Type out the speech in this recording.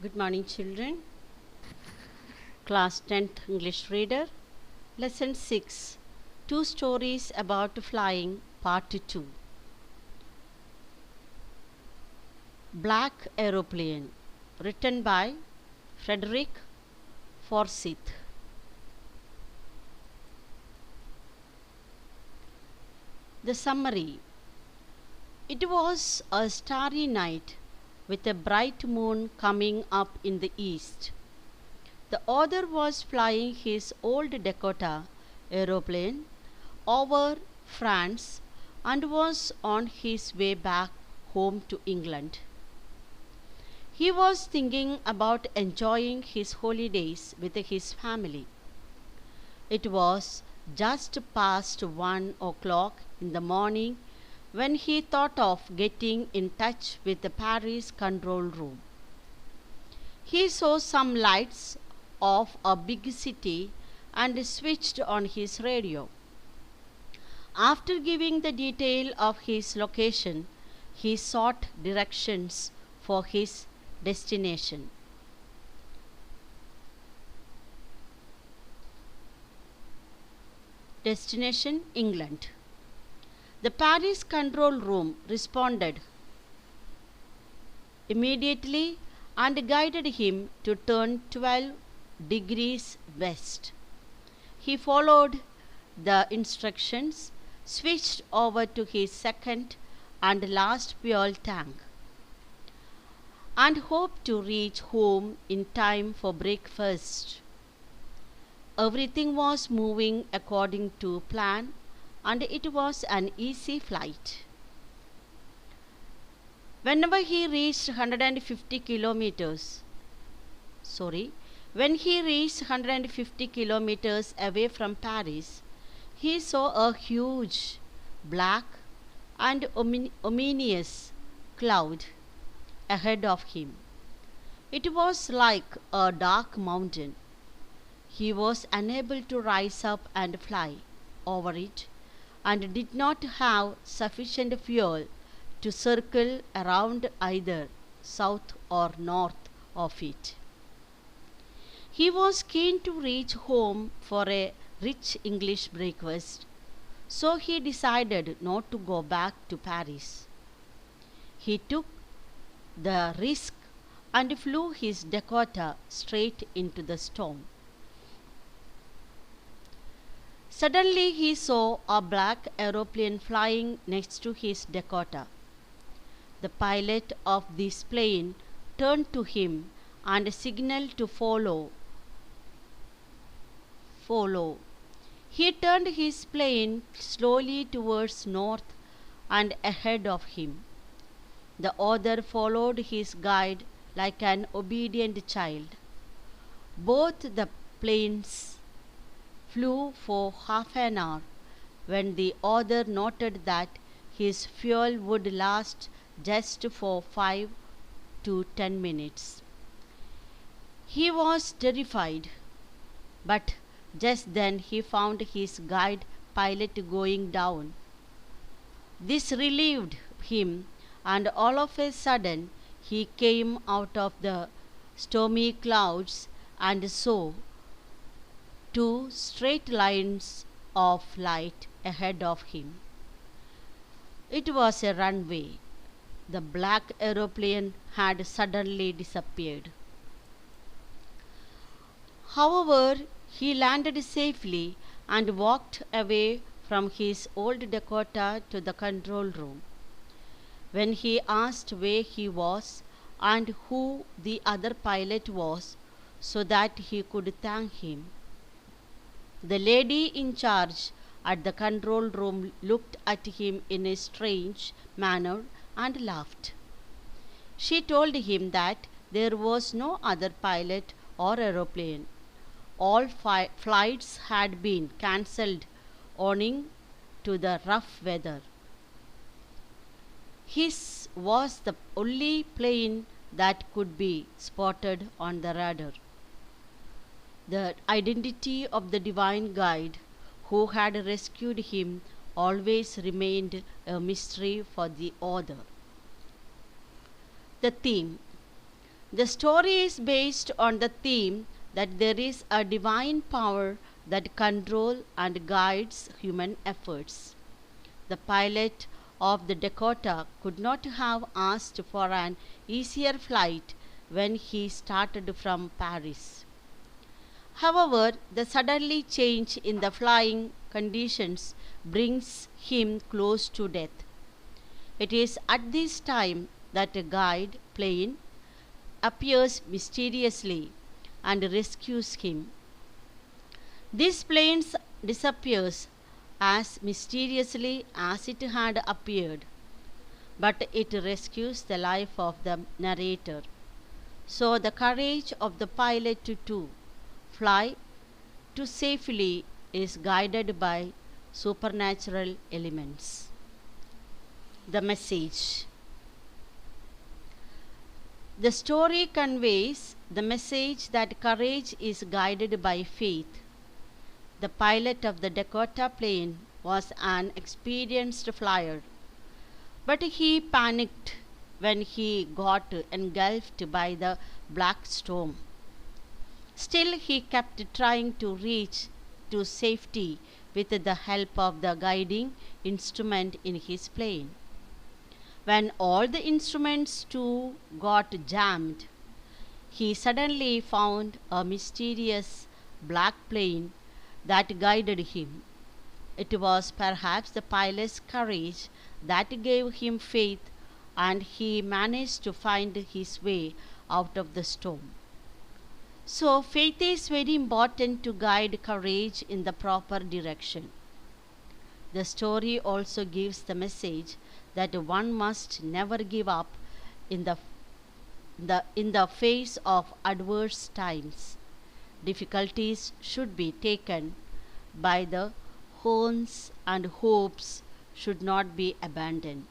Good morning, children. Class 10th English Reader. Lesson 6. Two Stories About Flying, Part 2. Black Aeroplane. Written by Frederick Forsyth. The summary. It was a starry night with a bright moon coming up in the east. The author was flying his old Dakota aeroplane over France and was on his way back home to England. He was thinking about enjoying his holidays with his family. It was just past 1 o'clock in the morning when he thought of getting in touch with the Paris control room. He saw some lights of a big city and switched on his radio. After giving the detail of his location, he sought directions for his destination. Destination England. The Paris control room responded immediately and guided him to turn 12 degrees west. He followed the instructions, switched over to his second and last fuel tank, and hoped to reach home in time for breakfast. Everything was moving according to plan, and it was an easy flight. Whenever he reached 150 kilometers away from Paris, he saw a huge, black and ominous cloud ahead of him. It was like a dark mountain. He was unable to rise up and fly over it, and did not have sufficient fuel to circle around either south or north of it. He was keen to reach home for a rich English breakfast, so he decided not to go back to Paris. He took the risk and flew his Dakota straight into the storm. Suddenly he saw a black aeroplane flying next to his Dakota. The pilot of this plane turned to him and signaled to follow. He turned his plane slowly towards north and ahead of him. The other followed his guide like an obedient child. Both the planes flew for half an hour when the author noted that his fuel would last just for 5 to 10 minutes. He was terrified, but just then he found his guide pilot going down. This relieved him, and all of a sudden he came out of the stormy clouds and saw two straight lines of light ahead of him. It was a runway. The black aeroplane had suddenly disappeared. However, he landed safely and walked away from his old Dakota to the control room. When he asked where he was and who the other pilot was so that he could thank him, the lady in charge at the control room looked at him in a strange manner and laughed. She told him that there was no other pilot or aeroplane. All flights had been cancelled owing to the rough weather. His was the only plane that could be spotted on the radar. The identity of the divine guide who had rescued him always remained a mystery for the author. The theme. The story is based on the theme that there is a divine power that controls and guides human efforts. The pilot of the Dakota could not have asked for an easier flight when he started from Paris. However, the suddenly change in the flying conditions brings him close to death. It is at this time that a guide plane appears mysteriously and rescues him. This plane disappears as mysteriously as it had appeared, but it rescues the life of the narrator. So the courage of the pilot to fly to safely is guided by supernatural elements. The message. The story conveys the message that courage is guided by faith. The pilot of the Dakota plane was an experienced flyer, but he panicked when he got engulfed by the black storm. Still, he kept trying to reach to safety with the help of the guiding instrument in his plane. When all the instruments too got jammed, he suddenly found a mysterious black plane that guided him. It was perhaps the pilot's courage that gave him faith, and he managed to find his way out of the storm. So, faith is very important to guide courage in the proper direction. The story also gives the message that one must never give up in the face of adverse times. Difficulties should be taken by the horns and hopes should not be abandoned.